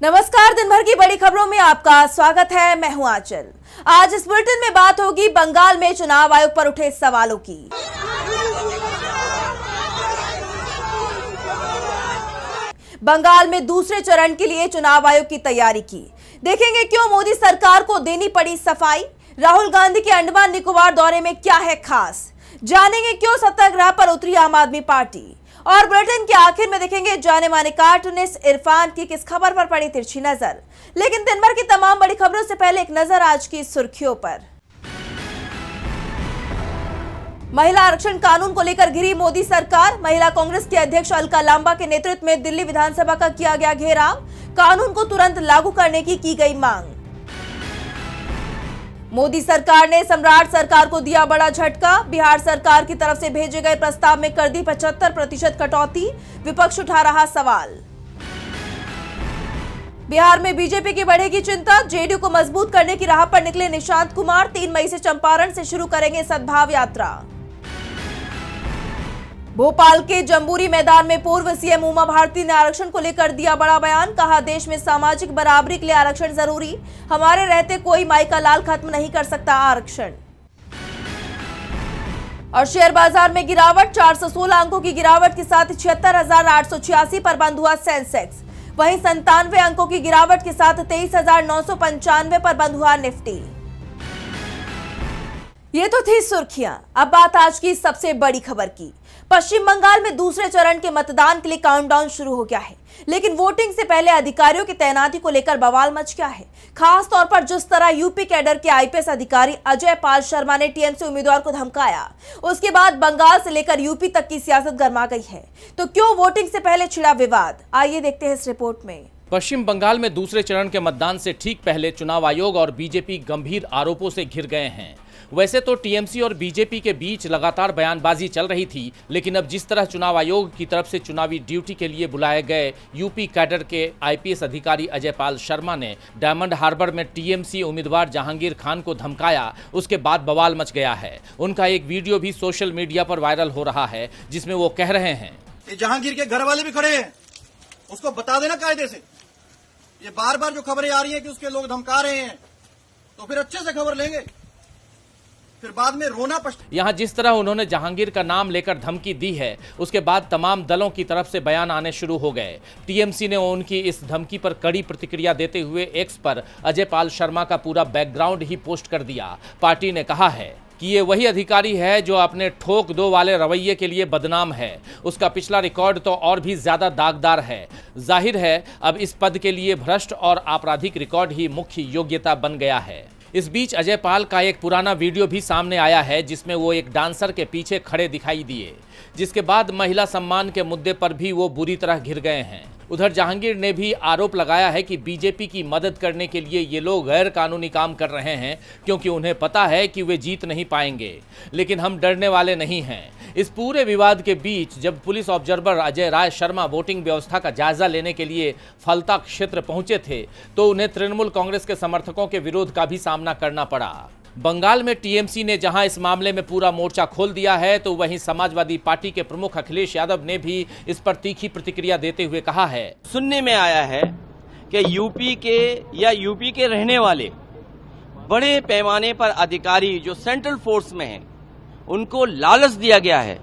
नमस्कार, दिन भर की बड़ी खबरों में आपका स्वागत है। मैं हूं आंचल। आज इस बुलेटिन में बात होगी बंगाल में चुनाव आयोग पर उठे सवालों की। बंगाल में दूसरे चरण के लिए चुनाव आयोग की तैयारी की। देखेंगे क्यों मोदी सरकार को देनी पड़ी सफाई। राहुल गांधी के अंडमान निकोबार दौरे में क्या है खास। जानेंगे क्यों सत्याग्रह पर उतरी आम आदमी पार्टी। और बुलेटिन के आखिर में देखेंगे जाने माने कार्टूनिस्ट इरफान की किस खबर पर पड़ी तिरछी नजर। लेकिन दिन भर की तमाम बड़ी खबरों से पहले एक नजर आज की सुर्खियों पर। महिला आरक्षण कानून को लेकर घिरी मोदी सरकार। महिला कांग्रेस के अध्यक्ष अलका लांबा के नेतृत्व में दिल्ली विधानसभा का किया गया घेराव। कानून को तुरंत लागू करने की गई मांग। मोदी सरकार ने सम्राट सरकार को दिया बड़ा झटका। बिहार सरकार की तरफ से भेजे गए प्रस्ताव में कर दी 75% कटौती। विपक्ष उठा रहा सवाल। बिहार में बीजेपी की बढ़ेगी चिंता। जेडीयू को मजबूत करने की राह पर निकले निशांत कुमार। 3 मई से चंपारण से शुरू करेंगे सद्भाव यात्रा। भोपाल के जम्बूरी मैदान में पूर्व सीएम उमा भारती ने आरक्षण को लेकर दिया बड़ा बयान। कहा, देश में सामाजिक बराबरी के लिए आरक्षण जरूरी। हमारे रहते कोई माई का लाल खत्म नहीं कर सकता आरक्षण। और शेयर बाजार में गिरावट। 416 अंकों की गिरावट के साथ 76,886 पर बंद हुआ सेंसेक्स। वहीं 97 अंकों की गिरावट के साथ 23,995 पर बंद हुआ निफ्टी। ये तो थी सुर्खियां। अब बात आज की सबसे बड़ी खबर की। पश्चिम बंगाल में दूसरे चरण के मतदान के लिए काउंटडाउन शुरू हो गया है, लेकिन वोटिंग से पहले अधिकारियों की तैनाती को लेकर बवाल मच गया है। खास तौर पर जिस तरह यूपी कैडर के आईपीएस अधिकारी अजय पाल शर्मा ने टीएमसी उम्मीदवार को धमकाया, उसके बाद बंगाल से लेकर यूपी तक की सियासत गर्मा गई है। तो क्यों वोटिंग से पहले छिड़ा विवाद, आइए देखते हैं इस रिपोर्ट में। पश्चिम बंगाल में दूसरे चरण के मतदान से ठीक पहले चुनाव आयोग और बीजेपी गंभीर आरोपों से घिर गए हैं। वैसे तो टीएमसी और बीजेपी के बीच लगातार बयानबाजी चल रही थी, लेकिन अब जिस तरह चुनाव आयोग की तरफ से चुनावी ड्यूटी के लिए बुलाए गए यूपी कैडर के आईपीएस अधिकारी अजय पाल शर्मा ने डायमंड हार्बर में टीएमसी उम्मीदवार जहांगीर खान को धमकाया, उसके बाद बवाल मच गया है। उनका एक वीडियो भी सोशल मीडिया पर वायरल हो रहा है, जिसमें वो कह रहे हैं, जहांगीर के घर वाले भी खड़े हैं, उसको बता देना कायदे से। ये बार बार जो खबरें आ रही है कि उसके लोग धमका रहे हैं, तो फिर अच्छे से खबर लेंगे, फिर बाद में रोना पछताना। यहाँ जिस तरह उन्होंने जहांगीर का नाम लेकर धमकी दी है, उसके बाद तमाम दलों की तरफ से बयान आने शुरू हो गए। टीएमसी ने उनकी इस धमकी पर कड़ी प्रतिक्रिया देते हुए एक्स पर अजय पाल शर्मा का पूरा बैकग्राउंड ही पोस्ट कर दिया। पार्टी ने कहा है कि ये वही अधिकारी है जो अपने ठोक दो वाले रवैये के लिए बदनाम है। उसका पिछला रिकॉर्ड तो और भी ज्यादा दागदार है। जाहिर है अब इस पद के लिए भ्रष्ट और आपराधिक रिकॉर्ड ही मुख्य योग्यता बन गया है। इस बीच अजय पाल का एक पुराना वीडियो भी सामने आया है, जिसमें वो एक डांसर के पीछे खड़े दिखाई दिए, जिसके बाद महिला सम्मान के मुद्दे पर भी वो बुरी तरह घिर गए हैं। उधर जहांगीर ने भी आरोप लगाया है कि बीजेपी की मदद करने के लिए ये लोग गैर कानूनी काम कर रहे हैं, क्योंकि उन्हें पता है कि वे जीत नहीं पाएंगे। लेकिन हम डरने वाले नहीं हैं। इस पूरे विवाद के बीच जब police observer Ajay Rai Sharma voting व्यवस्था का जायजा लेने के लिए फलता क्षेत्र पहुंचे थे, तो उन्हें तृणमूल कांग्रेस के समर्थकों के विरोध का भी सामना करना पड़ा। बंगाल में टीएमसी ने जहां इस मामले में पूरा मोर्चा खोल दिया है, तो वहीं समाजवादी पार्टी के प्रमुख अखिलेश यादव ने भी इस पर तीखी प्रतिक्रिया देते हुए कहा है, सुनने में आया है कि यूपी के रहने वाले बड़े पैमाने पर अधिकारी जो सेंट्रल फोर्स में हैं, उनको लालच दिया गया है।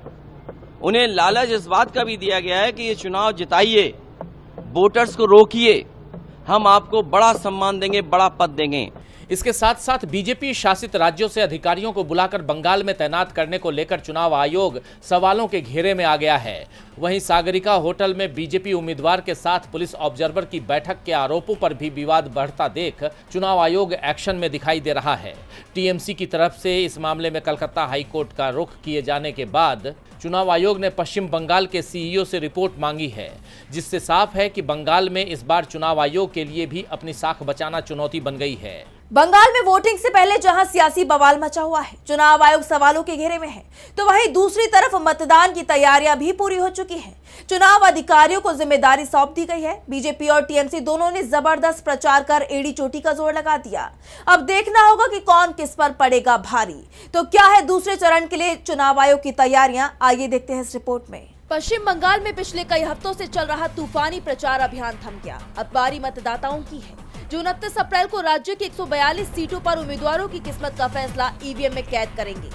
उन्हें लालच इस बात का भी दिया गया है कि ये चुनाव जिताइए, वोटर्स को रोकिए, हम आपको बड़ा सम्मान देंगे, बड़ा पद देंगे। इसके साथ साथ बीजेपी शासित राज्यों से अधिकारियों को बुलाकर बंगाल में तैनात करने को लेकर चुनाव आयोग सवालों के घेरे में आ गया है। वहीं सागरिका होटल में बीजेपी उम्मीदवार के साथ पुलिस ऑब्जर्वर की बैठक के आरोपों पर भी विवाद बढ़ता देख चुनाव आयोग एक्शन में दिखाई दे रहा है। टीएमसी की तरफ से इस मामले में कलकत्ता हाईकोर्ट का रुख किए जाने के बाद चुनाव आयोग ने पश्चिम बंगाल के सीईओ से रिपोर्ट मांगी है, जिससे साफ है कि बंगाल में इस बार चुनाव आयोग के लिए भी अपनी साख बचाना चुनौती बन गई है। बंगाल में वोटिंग से पहले जहां सियासी बवाल मचा हुआ है, चुनाव आयोग सवालों के घेरे में है, तो वहीं दूसरी तरफ मतदान की तैयारियां भी पूरी हो चुकी हैं। चुनाव अधिकारियों को जिम्मेदारी सौंप दी गई है। बीजेपी और टीएमसी दोनों ने जबरदस्त प्रचार कर एड़ी चोटी का जोर लगा दिया। अब देखना होगा कि कौन किस पर पड़ेगा भारी। तो क्या है दूसरे चरण के लिए चुनाव आयोग की तैयारियां, आइए देखते हैं इस रिपोर्ट में। पश्चिम बंगाल में पिछले कई हफ्तों से चल रहा तूफानी प्रचार अभियान थम गया। अब बारी मतदाताओं की है, जो 29 अप्रैल को राज्य की 142 सीटों पर उम्मीदवारों की किस्मत का फैसला ईवीएम में कैद करेंगे।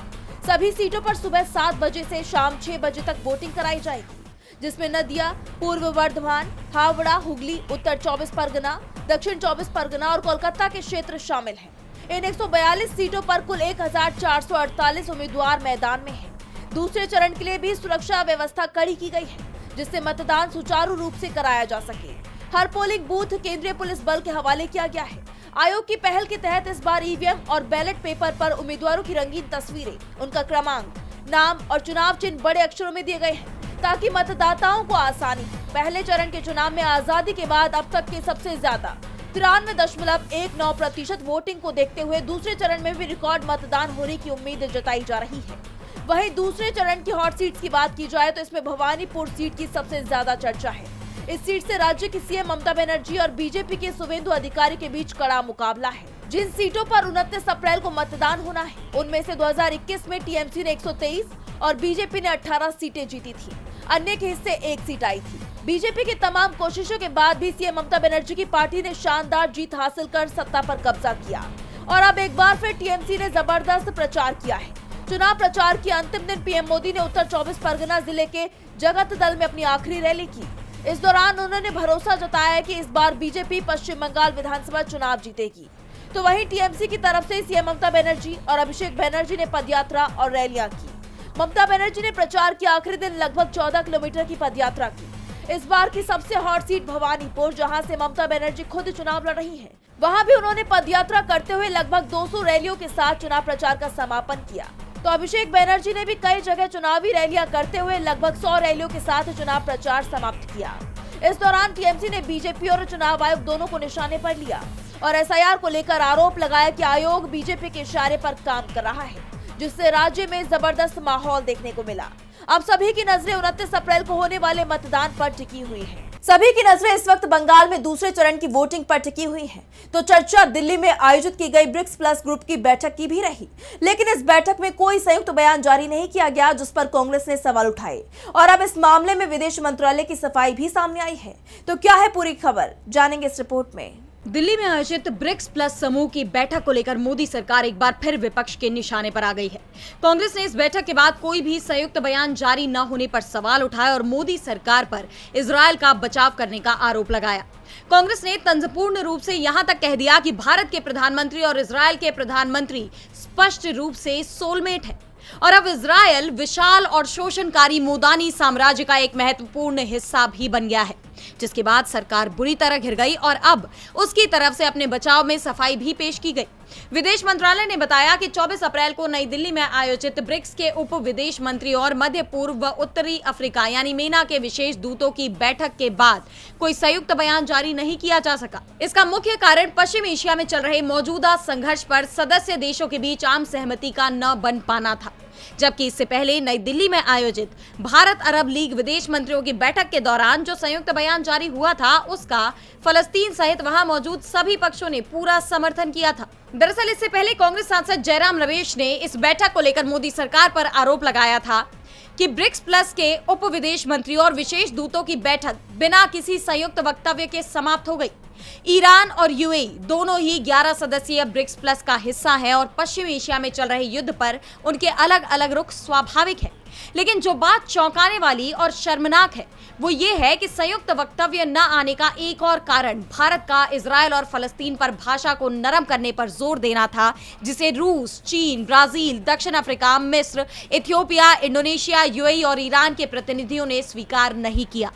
सभी सीटों पर सुबह 7 बजे से शाम 6 बजे तक वोटिंग कराई जाएगी, जिसमें नदिया, पूर्व वर्धमान, हावड़ा, हुगली, उत्तर 24 परगना, दक्षिण 24 परगना और कोलकाता के क्षेत्र शामिल हैं। इन 142 सीटों पर कुल 1448 उम्मीदवार मैदान में हैं। दूसरे चरण के लिए भी सुरक्षा व्यवस्था कड़ी की गई है, जिससे मतदान सुचारू रूप से कराया जा सके। हर पोलिंग बूथ केंद्रीय पुलिस बल के हवाले किया गया है। आयोग की पहल के तहत इस बार ईवीएम और बैलेट पेपर पर उम्मीदवारों की रंगीन तस्वीरें, उनका क्रमांक, नाम और चुनाव चिन्ह बड़े अक्षरों में दिए गए हैं, ताकि मतदाताओं को आसानी हो। पहले चरण के चुनाव में आजादी के बाद अब तक के सबसे ज्यादा 93.19% वोटिंग को देखते हुए दूसरे चरण में भी रिकॉर्ड मतदान होने की उम्मीद जताई जा रही है। वहीं दूसरे चरण की हॉट सीट्स की बात की जाए तो इसमें भवानीपुर सीट की सबसे ज्यादा चर्चा है। इस सीट से राज्य की सीएम ममता बनर्जी और बीजेपी के शुवेंदु अधिकारी के बीच कड़ा मुकाबला है। जिन सीटों पर 29 अप्रैल को मतदान होना है, उनमें से 2021 में टीएमसी ने 123 और बीजेपी ने 18 सीटें जीती थी। अन्य के हिस्से 1 सीट आई थी। बीजेपी की तमाम कोशिशों के बाद भी सीएम ममता बनर्जी की पार्टी ने शानदार जीत हासिल कर सत्ता पर कब्जा किया और अब एक बार फिर टीएमसी ने जबरदस्त प्रचार किया है। चुनाव प्रचार के अंतिम दिन पीएम मोदी ने उत्तर 24 परगना जिले के जगत दल में अपनी आखिरी रैली की। इस दौरान उन्होंने भरोसा जताया कि इस बार बीजेपी पश्चिम बंगाल विधानसभा चुनाव जीतेगी। तो वहीं टीएमसी की तरफ से सीएम ममता बनर्जी और अभिषेक बनर्जी ने पदयात्रा और रैलियां की। ममता बनर्जी ने प्रचार के आखिरी दिन लगभग 14 किलोमीटर की पदयात्रा की। इस बार की सबसे हॉट सीट भवानीपुर, जहां से ममता बनर्जी खुद चुनाव लड़ रही हैं, वहां भी उन्होंने पदयात्रा करते हुए लगभग 200 रैलियों के साथ चुनाव प्रचार का समापन किया। तो अभिषेक बनर्जी ने भी कई जगह चुनावी रैलियां करते हुए लगभग 100 रैलियों के साथ चुनाव प्रचार समाप्त किया। इस दौरान टीएमसी ने बीजेपी और चुनाव आयोग दोनों को निशाने पर लिया और एसआईआर को लेकर आरोप लगाया कि आयोग बीजेपी के इशारे पर काम कर रहा है, जिससे राज्य में जबरदस्त माहौल देखने को मिला। अब सभी की नजरें 29 अप्रैल को होने वाले मतदान पर टिकी हुई है। सभी की नजरें इस वक्त बंगाल में दूसरे चरण की वोटिंग पर टिकी हुई है। तो चर्चा दिल्ली में आयोजित की गई ब्रिक्स प्लस ग्रुप की बैठक की भी रही, लेकिन इस बैठक में कोई संयुक्त बयान जारी नहीं किया गया, जिस पर कांग्रेस ने सवाल उठाए और अब इस मामले में विदेश मंत्रालय की सफाई भी सामने आई है। तो क्या है पूरी खबर, जानेंगे इस रिपोर्ट में। दिल्ली में आयोजित ब्रिक्स प्लस समूह की बैठक को लेकर मोदी सरकार एक बार फिर विपक्ष के निशाने पर आ गई है। कांग्रेस ने इस बैठक के बाद कोई भी संयुक्त बयान जारी न होने पर सवाल उठाया और मोदी सरकार पर इजरायल का बचाव करने का आरोप लगाया। कांग्रेस ने तंजपूर्ण रूप से यहां तक कह दिया कि भारत के प्रधानमंत्री और इजरायल के प्रधानमंत्री स्पष्ट रूप से सोलमेट है और अब इजरायल विशाल और शोषणकारी मोदानी साम्राज्य का एक महत्वपूर्ण हिस्सा भी बन गया है, जिसके बाद सरकार बुरी तरह घिर गई और अब उसकी तरफ से अपने बचाव में सफाई भी पेश की गई। विदेश मंत्रालय ने बताया कि 24 अप्रैल को नई दिल्ली में आयोजित ब्रिक्स के उप विदेश मंत्री और मध्य पूर्व व उत्तरी अफ्रीका यानी मेना के विशेष दूतों की बैठक के बाद कोई संयुक्त बयान जारी नहीं किया जा सका। इसका मुख्य कारण पश्चिम एशिया में चल रहे मौजूदा संघर्ष पर सदस्य देशों के बीच आम सहमति का न बन पाना था, जबकि इससे पहले नई दिल्ली में आयोजित भारत अरब लीग विदेश मंत्रियों की बैठक के दौरान जो संयुक्त बयान जारी हुआ था, उसका फलस्तीन सहित वहां मौजूद सभी पक्षों ने पूरा समर्थन किया था। दरअसल इससे पहले कांग्रेस सांसद जयराम रमेश ने इस बैठक को लेकर मोदी सरकार पर आरोप लगाया था कि ब्रिक्स प्लस के उप विदेश मंत्रियों और विशेष दूतों की बैठक बिना किसी संयुक्त वक्तव्य के समाप्त हो गई। ईरान और यूएई दोनों ही 11 सदस्यीय ब्रिक्स प्लस का हिस्सा हैं और पश्चिम एशिया में चल रहे युद्ध पर उनके अलग अलग रुख स्वाभाविक है। लेकिन जो बात चौंकाने वाली और शर्मनाक है वो ये है कि संयुक्त वक्तव्य न आने का एक और कारण भारत का इजरायल और फलस्तीन पर भाषा को नरम करने पर जोर देना था, जिसे रूस, चीन, ब्राजील, दक्षिण अफ्रीका, मिस्र, इथियोपिया, इंडोनेशिया, यूएई और ईरान के प्रतिनिधियों ने स्वीकार नहीं किया।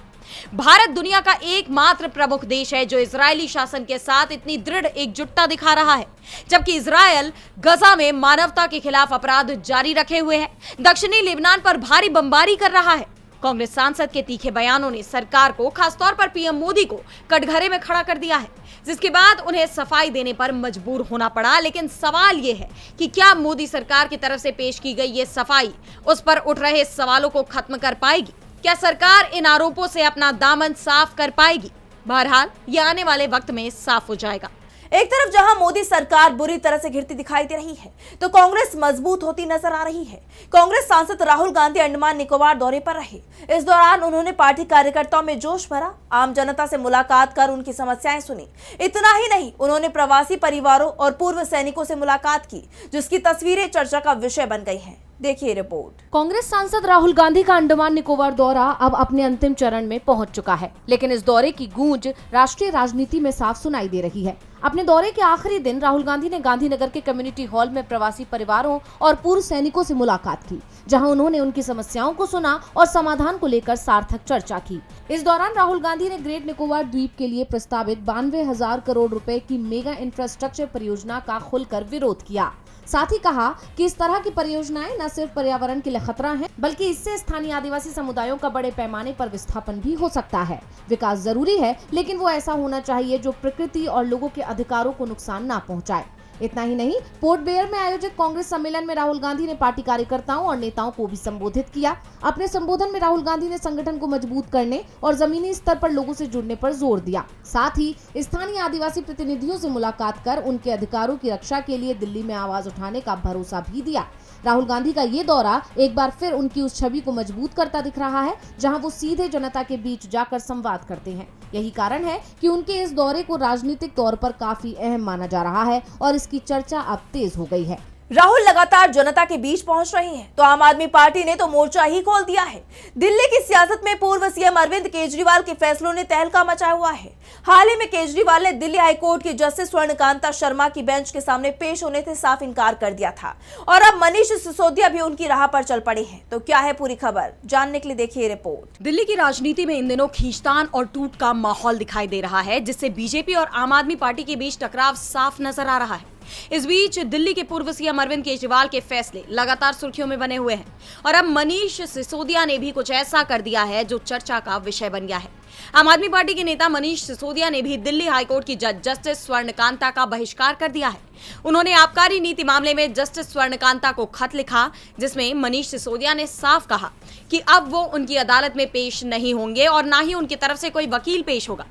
भारत दुनिया का एकमात्र प्रमुख देश है जो इजरायली शासन के साथ इतनी दृढ़ एकजुटता दिखा रहा है, जबकि इजरायल गजा में मानवता के खिलाफ अपराध जारी रखे हुए है, दक्षिणी लेबनान पर भारी बमबारी कर रहा है। कांग्रेस सांसद के तीखे बयानों ने सरकार को, खासतौर पर पीएम मोदी को कटघरे में खड़ा कर दिया है, जिसके बाद उन्हें सफाई देने पर मजबूर होना पड़ा। लेकिन सवाल ये है कि क्या मोदी सरकार की तरफ से पेश की गई ये सफाई उस पर उठ रहे सवालों को खत्म कर पाएगी? क्या सरकार इन आरोपों से अपना दामन साफ कर पाएगी? बहरहाल ये आने वाले वक्त में साफ हो जाएगा। एक तरफ जहां मोदी सरकार बुरी तरह से घिरती दिखाई दे रही है, तो कांग्रेस मजबूत होती नजर आ रही है। कांग्रेस सांसद राहुल गांधी अंडमान निकोबार दौरे पर रहे। इस दौरान उन्होंने पार्टी कार्यकर्ताओं में जोश भरा, आम जनता से मुलाकात कर उनकी समस्याएं सुनी। इतना ही नहीं, उन्होंने प्रवासी परिवारों और पूर्व सैनिकों से मुलाकात की, जिसकी तस्वीरें चर्चा का विषय बन गई हैं। देखिए रिपोर्ट। कांग्रेस सांसद राहुल गांधी का अंडमान निकोबार दौरा अब अपने अंतिम चरण में पहुंच चुका है, लेकिन इस दौरे की गूंज राष्ट्रीय राजनीति में साफ सुनाई दे रही है। अपने दौरे के आखिरी दिन राहुल गांधी ने गांधीनगर के कम्युनिटी हॉल में प्रवासी परिवारों और पूर्व सैनिकों से मुलाकात की, जहां उन्होंने उनकी समस्याओं को सुना और समाधान को लेकर सार्थक चर्चा की। इस दौरान राहुल गांधी ने ग्रेट निकोबार द्वीप के लिए प्रस्तावित 92,000 करोड़ रुपए की मेगा इंफ्रास्ट्रक्चर परियोजना का खुलकर विरोध किया। साथ ही कहा कि इस तरह की परियोजनाएं न सिर्फ पर्यावरण के लिए खतरा हैं, बल्कि इससे स्थानीय आदिवासी समुदायों का बड़े पैमाने पर विस्थापन भी हो सकता है। विकास जरूरी है, लेकिन वो ऐसा होना चाहिए जो प्रकृति और लोगों के अधिकारों को नुकसान ना पहुंचाए। इतना ही नहीं, पोर्ट ब्लेयर में आयोजित कांग्रेस सम्मेलन में राहुल गांधी ने पार्टी कार्यकर्ताओं और नेताओं को भी संबोधित किया। अपने संबोधन में राहुल गांधी ने संगठन को मजबूत करने और जमीनी स्तर पर लोगों से जुड़ने पर जोर दिया। साथ ही स्थानीय आदिवासी प्रतिनिधियों से मुलाकात कर उनके अधिकारों की रक्षा के लिए दिल्ली में आवाज उठाने का भरोसा भी दिया। राहुल गांधी का ये दौरा एक बार फिर उनकी उस छवि को मजबूत करता दिख रहा है, जहां वो सीधे जनता के बीच जाकर संवाद करते हैं। यही कारण है कि उनके इस दौरे को राजनीतिक तौर पर काफी अहम माना जा रहा है और इसकी चर्चा अब तेज हो गई है। राहुल लगातार जनता के बीच पहुंच रहे हैं, तो आम आदमी पार्टी ने तो मोर्चा ही खोल दिया है। दिल्ली की सियासत में पूर्व सीएम अरविंद केजरीवाल के फैसलों ने तहलका मचाया हुआ है। हाल ही में केजरीवाल ने दिल्ली हाईकोर्ट की जस्टिस स्वर्णकांता शर्मा की बेंच के सामने पेश होने से साफ इनकार कर दिया था और अब मनीष सिसोदिया भी उनकी राह पर चल पड़े हैं। तो क्या है पूरी खबर, जानने के लिए देखिए रिपोर्ट। दिल्ली की राजनीति में इन दिनों खींचतान और टूट का माहौल दिखाई दे रहा है, जिससे बीजेपी और आम आदमी पार्टी के बीच टकराव साफ नजर आ रहा है। इस बीच दिल्ली के पूर्व सीएम अरविंद केजरीवाल के फैसले लगातार सुर्खियों में बने हुए हैं और अब मनीष सिसोदिया ने भी कुछ ऐसा कर दिया है जो चर्चा का विषय बन गया है। आम आदमी पार्टी के नेता मनीष सिसोदिया ने भी दिल्ली हाईकोर्ट की जज जस्टिस स्वर्णकांता का बहिष्कार कर दिया है। उन्होंने आबकारी नीति मामले में जस्टिस स्वर्णकांता को खत लिखा, जिसमें मनीष सिसोदिया ने साफ कहा कि अब वो उनकी अदालत में पेश नहीं होंगे और ना ही उनकी तरफ से कोई वकील पेश होगा।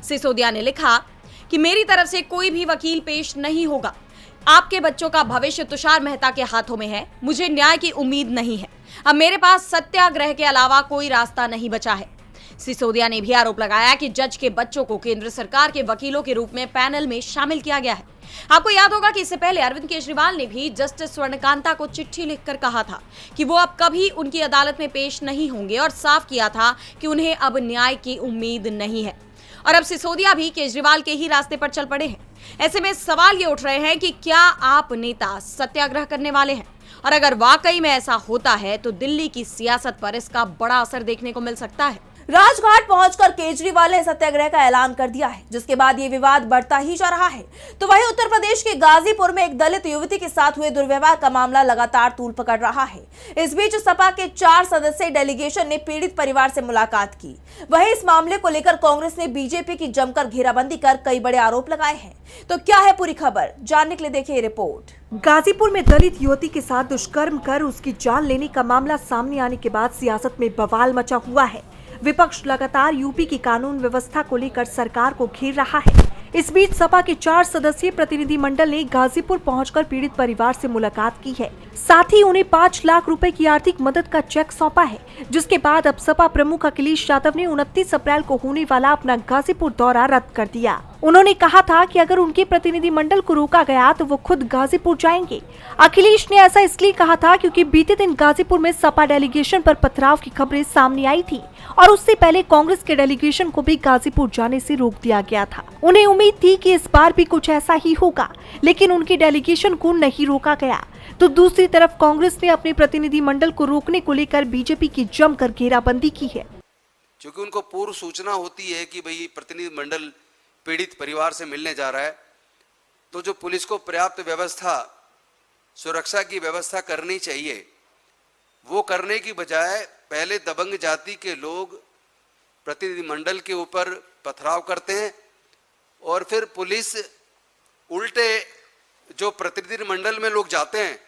सिसोदिया ने लिखा कि मेरी तरफ से कोई भी वकील पेश नहीं होगा। आपके बच्चों का भविष्य तुषार मेहता के हाथों में है। मुझे न्याय की उम्मीद नहीं है। अब मेरे पास सत्याग्रह के अलावा कोई रास्ता नहीं बचा है। सिसोदिया ने भी आरोप लगाया कि जज के बच्चों को केंद्र सरकार के वकीलों के रूप में पैनल में शामिल किया गया है। आपको याद होगा कि इससे पहले अरविंद केजरीवाल ने भी जस्टिस स्वर्णकांता को चिट्ठी लिखकर कहा था कि वो अब कभी उनकी अदालत में पेश नहीं होंगे और साफ किया था कि उन्हें अब न्याय की उम्मीद नहीं है। और अब सिसोदिया भी केजरीवाल के ही रास्ते पर चल पड़े हैं। ऐसे में सवाल ये उठ रहे हैं कि क्या आप नेता सत्याग्रह करने वाले हैं, और अगर वाकई में ऐसा होता है तो दिल्ली की सियासत पर इसका बड़ा असर देखने को मिल सकता है। राजघाट पहुंचकर केजरीवाल ने सत्याग्रह का ऐलान कर दिया है, जिसके बाद ये विवाद बढ़ता ही जा रहा है। तो वहीं उत्तर प्रदेश के गाजीपुर में एक दलित युवती के साथ हुए दुर्व्यवहार का मामला लगातार तूल पकड़ रहा है। इस बीच सपा के 4 सदस्यीय डेलीगेशन ने पीड़ित परिवार से मुलाकात की। वहीं इस मामले को लेकर कांग्रेस ने बीजेपी की जमकर घेराबंदी कर कई बड़े आरोप लगाए हैं। तो क्या है पूरी खबर, जानने के लिए देखिए रिपोर्ट। गाजीपुर में दलित युवती के साथ दुष्कर्म कर उसकी जान लेने का मामला सामने आने के बाद सियासत में बवाल मचा हुआ है। विपक्ष लगातार यूपी की कानून व्यवस्था को लेकर सरकार को घेर रहा है। इस बीच सपा के 4 सदस्यीय प्रतिनिधि मंडल ने गाजीपुर पहुंचकर पीड़ित परिवार से मुलाकात की है। साथ ही उन्हें 5 लाख रुपए की आर्थिक मदद का चेक सौंपा है, जिसके बाद अब सपा प्रमुख अखिलेश यादव ने 29 अप्रैल को होने वाला अपना गाजीपुर दौरा रद्द कर दिया। उन्होंने कहा था कि अगर उनके प्रतिनिधि मंडल को रोका गया तो वो खुद गाजीपुर जाएंगे। अखिलेश ने ऐसा इसलिए कहा था क्योंकि बीते दिन गाजीपुर में सपा डेलीगेशन पर पथराव की खबरें सामने आई थी और उससे पहले कांग्रेस के डेलीगेशन को भी गाजीपुर जाने से रोक दिया गया था। उन्हें उम्मीद थी कि इस बार भी कुछ ऐसा ही होगा, लेकिन उनकी डेलीगेशन को नहीं रोका गया। तो दूसरी तरफ कांग्रेस ने अपने प्रतिनिधि मंडल को रोकने को लेकर बीजेपी की जमकर घेराबंदी की है। क्योंकि उनको पूर्व सूचना होती है कि भाई प्रतिनिधि मंडल पीड़ित परिवार से मिलने जा रहा है, तो जो पुलिस को पर्याप्त व्यवस्था, सुरक्षा की व्यवस्था करनी चाहिए, वो करने की बजाय पहले दबंग जाति के लोग प्रतिनिधि मंडल के ऊपर पथराव करते हैं और फिर पुलिस उल्टे जो प्रतिनिधि मंडल में लोग जाते हैं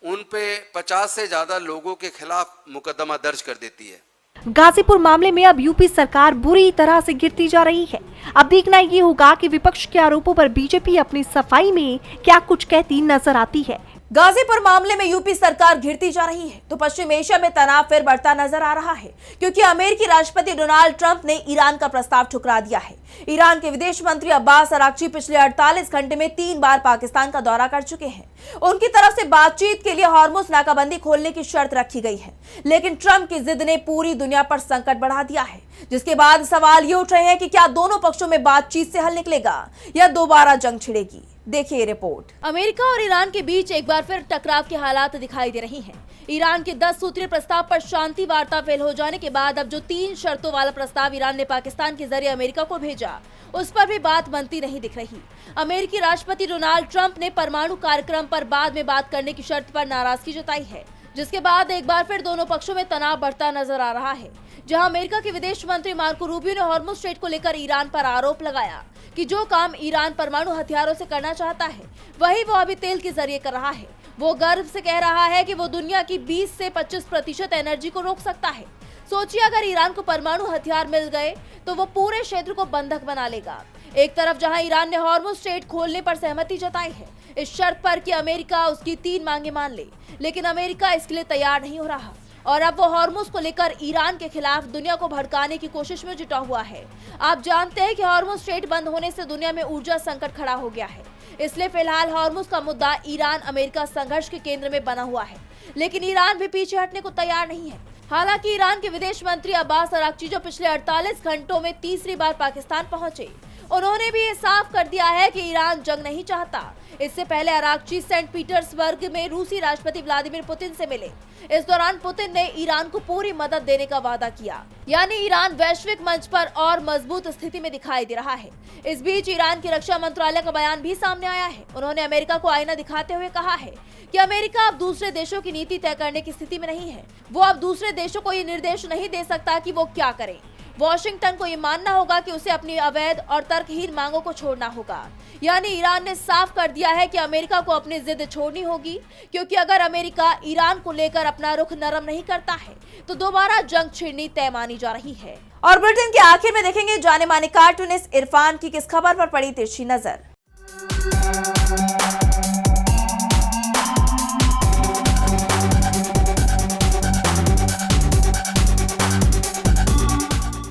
उन पे 50 से ज्यादा लोगों के खिलाफ मुकदमा दर्ज कर देती है। गाजीपुर मामले में अब यूपी सरकार बुरी तरह से गिरती जा रही है। अब देखना ये होगा कि विपक्ष के आरोपों पर बीजेपी अपनी सफाई में क्या कुछ कहती नजर आती है। गाजीपुर मामले में यूपी सरकार घिरती जा रही है तो पश्चिम एशिया में तनाव फिर बढ़ता नजर आ रहा है, क्योंकि अमेरिकी राष्ट्रपति डोनाल्ड ट्रंप ने ईरान का प्रस्ताव ठुकरा दिया है। ईरान के विदेश मंत्री अब्बास अराक्ची पिछले 48 घंटे में 3 बार पाकिस्तान का दौरा कर चुके हैं। उनकी तरफ से बातचीत के लिए हॉर्मुज नाकाबंदी खोलने की शर्त रखी गई है, लेकिन ट्रंप की जिद ने पूरी दुनिया पर संकट बढ़ा दिया है, जिसके बाद सवाल ये उठ रहे हैं कि क्या दोनों पक्षों में बातचीत से हल निकलेगा या दोबारा जंग छिड़ेगी। देखिए रिपोर्ट। अमेरिका और ईरान के बीच एक बार फिर टकराव के हालात दिखाई दे रही हैं। ईरान के 10 सूत्रीय प्रस्ताव पर शांति वार्ता फेल हो जाने के बाद अब जो 3 शर्तों वाला प्रस्ताव ईरान ने पाकिस्तान के जरिए अमेरिका को भेजा, उस पर भी बात बनती नहीं दिख रही। अमेरिकी राष्ट्रपति डोनाल्ड ट्रंप ने परमाणु कार्यक्रम पर बाद में बात करने की शर्त पर नाराजगी जताई है, जिसके बाद एक बार फिर दोनों पक्षों में तनाव बढ़ता नजर आ रहा है। जहां अमेरिका के विदेश मंत्री मार्को रूबियो ने हॉर्मुज स्ट्रेट को लेकर ईरान पर आरोप लगाया कि जो काम ईरान परमाणु हथियारों से करना चाहता है, वही वो अभी तेल के जरिए कर रहा है। वो गर्व से कह रहा है कि वो दुनिया की 20 से 25% एनर्जी को रोक सकता है। सोचिए, अगर ईरान को परमाणु हथियार मिल गए तो वो पूरे क्षेत्र को बंधक बना लेगा। एक तरफ जहां ईरान ने हॉर्मुज स्ट्रेट खोलने पर सहमति जताई है, इस शर्त पर कि अमेरिका उसकी 3 मांगे मान ले, लेकिन अमेरिका इसके लिए तैयार नहीं हो रहा और अब वो हॉर्मुज को लेकर ईरान के खिलाफ दुनिया को भड़काने की कोशिश में जुटा हुआ है। आप जानते हैं कि हॉर्मुज स्ट्रेट बंद होने से दुनिया में ऊर्जा संकट खड़ा हो गया है, इसलिए फिलहाल हॉर्मुज का मुद्दा ईरान अमेरिका संघर्ष के केंद्र में बना हुआ है, लेकिन ईरान भी पीछे हटने को तैयार नहीं है। हालांकि ईरान के विदेश मंत्री अब्बास अराक्ची जो पिछले 48 घंटों में तीसरी बार पाकिस्तान पहुंचे, उन्होंने भी ये साफ कर दिया है कि ईरान जंग नहीं चाहता। इससे पहले अराक्ची सेंट पीटर्सबर्ग में रूसी राष्ट्रपति व्लादिमीर पुतिन से मिले। इस दौरान पुतिन ने ईरान को पूरी मदद देने का वादा किया, यानी ईरान वैश्विक मंच पर और मजबूत स्थिति में दिखाई दे रहा है। इस बीच ईरान की रक्षा मंत्रालय का बयान भी सामने आया है। उन्होंने अमेरिका को आईना दिखाते हुए कहा है कि अमेरिका अब दूसरे देशों की नीति तय करने की स्थिति में नहीं है। वो अब दूसरे देशों को ये निर्देश नहीं दे सकता कि वो क्या करें। वॉशिंगटन को ये मानना होगा कि उसे अपनी अवैध और तर्कहीन मांगों को छोड़ना होगा। यानी ईरान ने साफ कर दिया है कि अमेरिका को अपनी जिद छोड़नी होगी, क्योंकि अगर अमेरिका ईरान को लेकर अपना रुख नरम नहीं करता है तो दोबारा जंग छिड़नी तय मानी जा रही है। और बुलेटिन के आखिर में देखेंगे जाने माने कार्टूनिस्ट इरफान की किस खबर पर पड़ी तिरछी नजर।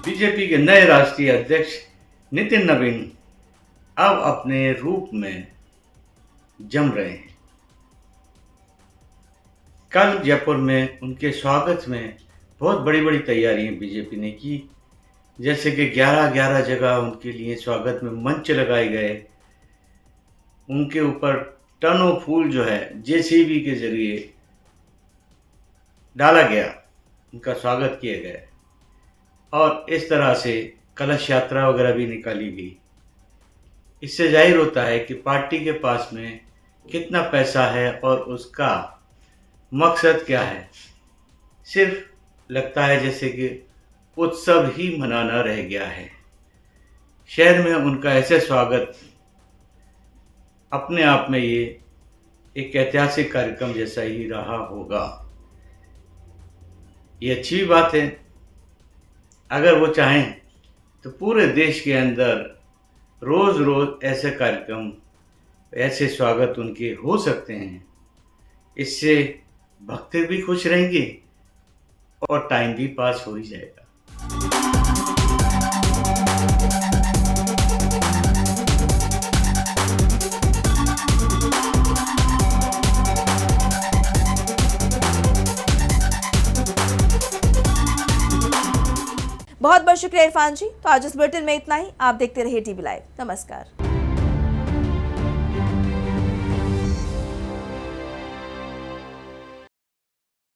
बीजेपी के नए राष्ट्रीय अध्यक्ष नितिन नवीन अब अपने रूप में जम रहे हैं। कल जयपुर में उनके स्वागत में बहुत बड़ी बड़ी तैयारियां बीजेपी ने की, जैसे कि 11 जगह उनके लिए स्वागत में मंच लगाए गए। उनके ऊपर टनों फूल जो है जेसीबी के जरिए डाला गया, उनका स्वागत किया गया और इस तरह से कलश यात्रा वगैरह भी निकाली गई। इससे जाहिर होता है कि पार्टी के पास में कितना पैसा है और उसका मकसद क्या है। सिर्फ लगता है जैसे कि उत्सव ही मनाना रह गया है। शहर में उनका ऐसे स्वागत अपने आप में ये एक ऐतिहासिक कार्यक्रम जैसा ही रहा होगा। ये अच्छी बात है। अगर वो चाहें तो पूरे देश के अंदर रोज रोज ऐसे कार्यक्रम, ऐसे स्वागत उनके हो सकते हैं। इससे भक्त भी खुश रहेंगे और टाइम भी पास हो ही जाएगा। बहुत बहुत शुक्रिया इरफान जी। तो आज इस बुलेटिन में इतना ही। आप देखते रहिए टीवी लाइव। नमस्कार।